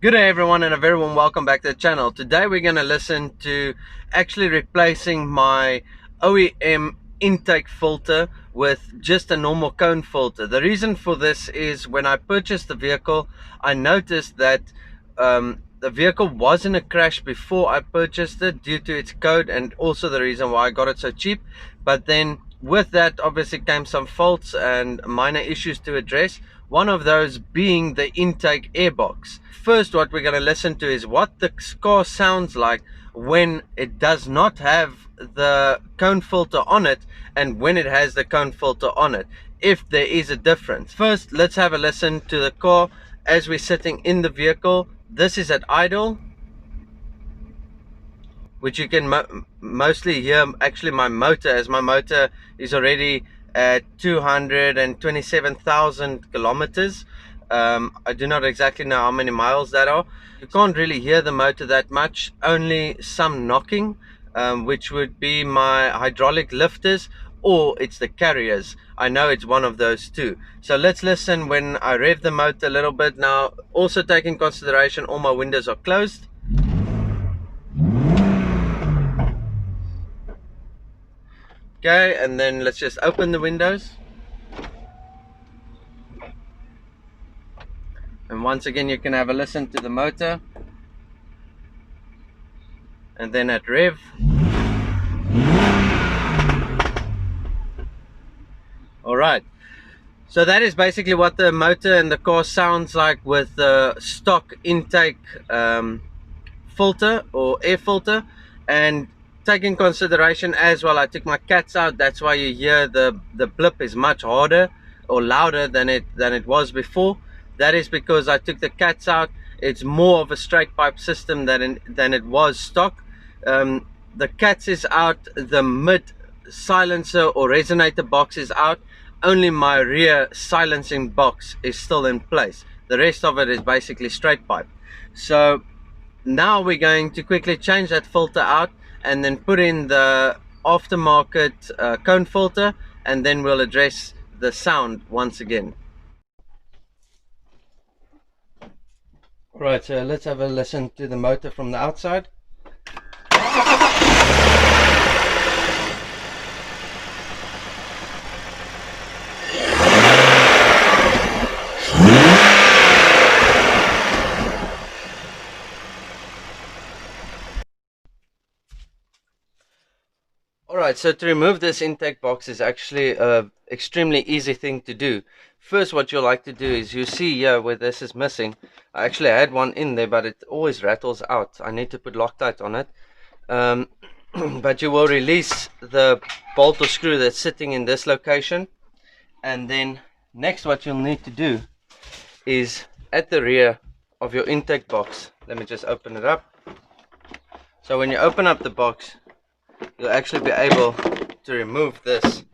Good day everyone, and a very warm welcome back to the channel. Today we're going to listen to actually replacing my OEM intake filter with just a normal cone filter. The reason for this is when I purchased the vehicle, I noticed that the vehicle was in a crash before I purchased it due to its code, and also the reason why I got it so cheap. But then with that obviously came some faults and minor issues to address, one of those being the intake airbox. First, what we're going to listen to is what the car sounds like when it does not have the cone filter on it and when it has the cone filter on it, if there is a difference. First, let's have a listen to the car as we're sitting in the vehicle. This is at idle, which you can mostly hear actually my motor, as my motor is already at 227,000 kilometers. I do not exactly know how many miles that are. You can't really hear the motor that much, only some knocking, which would be my hydraulic lifters, or it's the carriers. I know it's one of those two. So let's listen when I rev the motor a little bit. Now, also take in consideration all my windows are closed. Okay, and then let's just open the windows. And once again you can have a listen to the motor. And then at rev. Alright, so that is basically what the motor and the car sounds like with the stock intake filter or air filter. And take in consideration as well, I took my cats out. That's why you hear the blip is much harder or louder than it was before. That is because I took the cats out. It's more of a straight pipe system than it was stock. The cats is out, the mid silencer or resonator box is out, only my rear silencing box is still in place. The rest of it is basically straight pipe. So now we're going to quickly change that filter out and then put in the aftermarket cone filter, and then we'll address the sound once again. Right, so let's have a listen to the motor from the outside. Alright, so to remove this intake box is actually an extremely easy thing to do. First, what you'll like to do is, you see here where this is missing. I actually had one in there, but it always rattles out. I need to put Loctite on it. But you will release the bolt or screw that's sitting in this location. And then next what you'll need to do is at the rear of your intake box. Let me just open it up. So when you open up the box, you'll actually be able to remove this,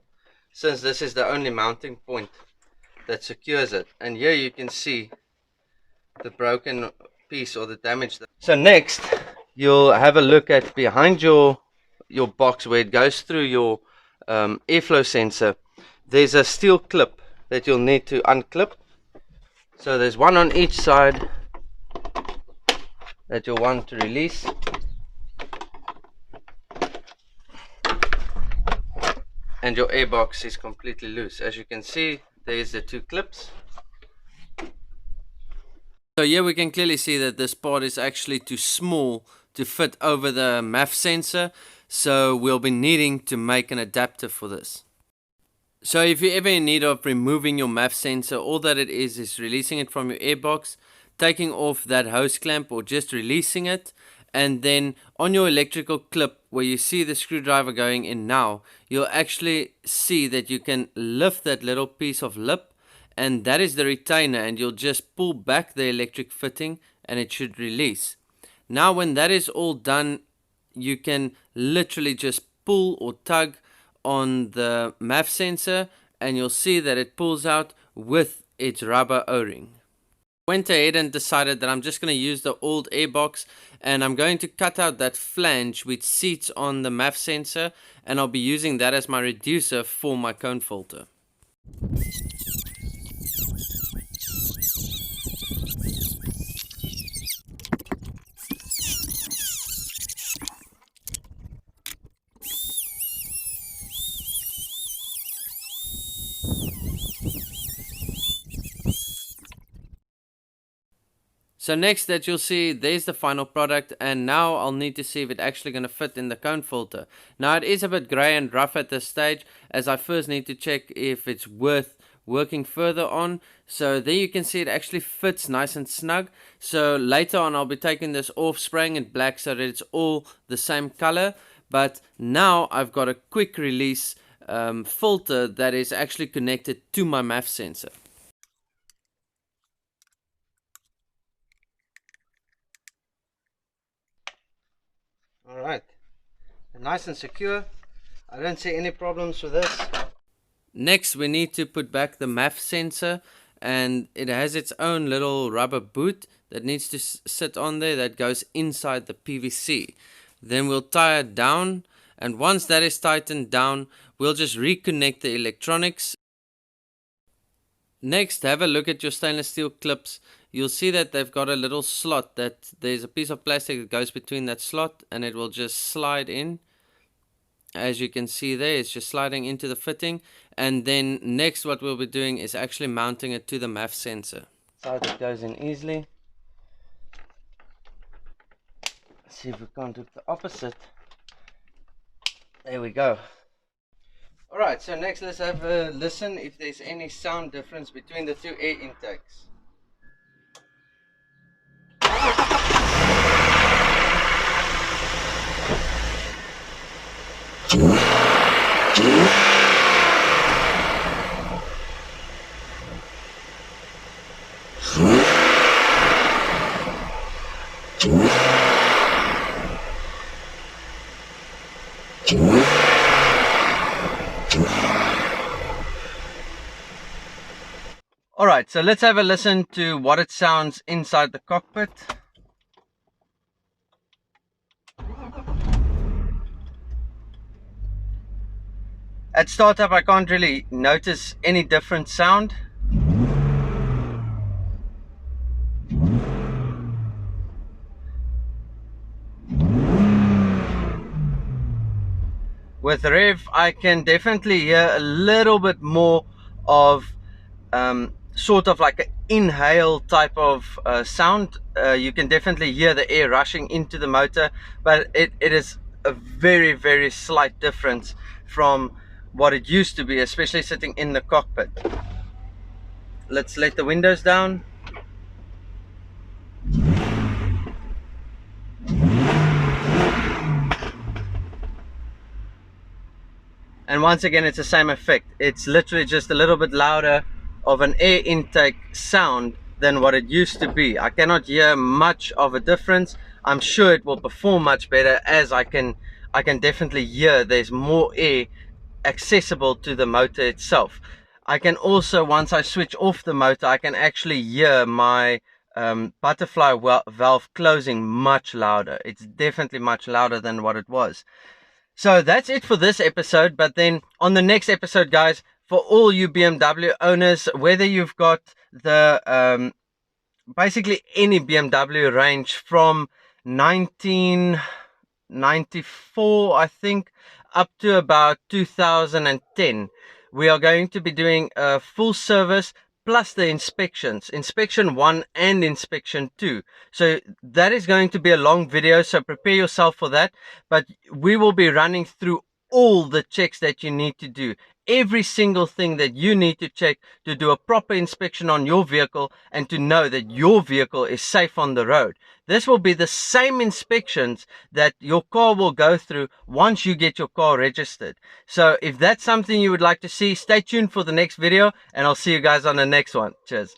since this is the only mounting point that secures it. And here you can see the broken piece or the damage. So next you'll have a look at behind your box where it goes through your airflow sensor. There's a steel clip that you'll need to unclip. So there's one on each side that you'll want to release. And your airbox is completely loose. As you can see, there's the two clips. So here we can clearly see that this part is actually too small to fit over the MAF sensor. So we'll be needing to make an adapter for this. So if you're ever in need of removing your MAF sensor, all that it is releasing it from your airbox, taking off that hose clamp or just releasing it. And then on your electrical clip where you see the screwdriver going in now, you'll actually see that you can lift that little piece of lip, and that is the retainer, and you'll just pull back the electric fitting and it should release. Now when that is all done, you can literally just pull or tug on the MAF sensor and you'll see that it pulls out with its rubber O-ring. Went ahead and decided that I'm just going to use the old airbox, and I'm going to cut out that flange which seats on the MAF sensor, and I'll be using that as my reducer for my cone filter. So next that you'll see, there's the final product, and now I'll need to see if it's actually going to fit in the cone filter. Now it is a bit grey and rough at this stage, as I first need to check if it's worth working further on. So there you can see it actually fits nice and snug. So later on I'll be taking this off, spraying it black so that it's all the same color. But now I've got a quick release filter that is actually connected to my MAF sensor. Alright, nice and secure. I don't see any problems with this. Next we need to put back the MAF sensor, and it has its own little rubber boot that needs to sit on there that goes inside the PVC. Then we'll tie it down, and once that is tightened down, we'll just reconnect the electronics. Next, have a look at your stainless steel clips. You'll see that they've got a little slot, that there's a piece of plastic that goes between that slot, and it will just slide in. As you can see there, it's just sliding into the fitting. And then next what we'll be doing is actually mounting it to the MAF sensor. So it goes in easily. Let's see if we can't do the opposite. There we go. Alright, so next let's have a listen if there's any sound difference between the two air intakes. Alright, so let's have a listen to what it sounds inside the cockpit. At startup I can't really notice any different sound. With rev I can definitely hear a little bit more of sort of like an inhale type of sound. You can definitely hear the air rushing into the motor, but it is a very, very slight difference from what it used to be, especially sitting in the cockpit. Let's let the windows down. And once again it's the same effect. It's literally just a little bit louder of an air intake sound than what it used to be. I cannot hear much of a difference. I'm sure it will perform much better, as I can definitely hear there's more air accessible to the motor itself. I can also, once I switch off the motor, I can actually hear my butterfly valve closing much louder. It's definitely much louder than what it was. So that's it for this episode. But then on the next episode, guys, for all you BMW owners, whether you've got the basically any BMW range from 1994, I think, up to about 2010, we are going to be doing a full service plus the inspections, inspection 1 and inspection 2. So that is going to be a long video, so prepare yourself for that. But we will be running through all the checks that you need to do, every single thing that you need to check to do a proper inspection on your vehicle and to know that your vehicle is safe on the road. This will be the same inspections that your car will go through once you get your car registered. So if that's something you would like to see, stay tuned for the next video, and I'll see you guys on the next one. Cheers.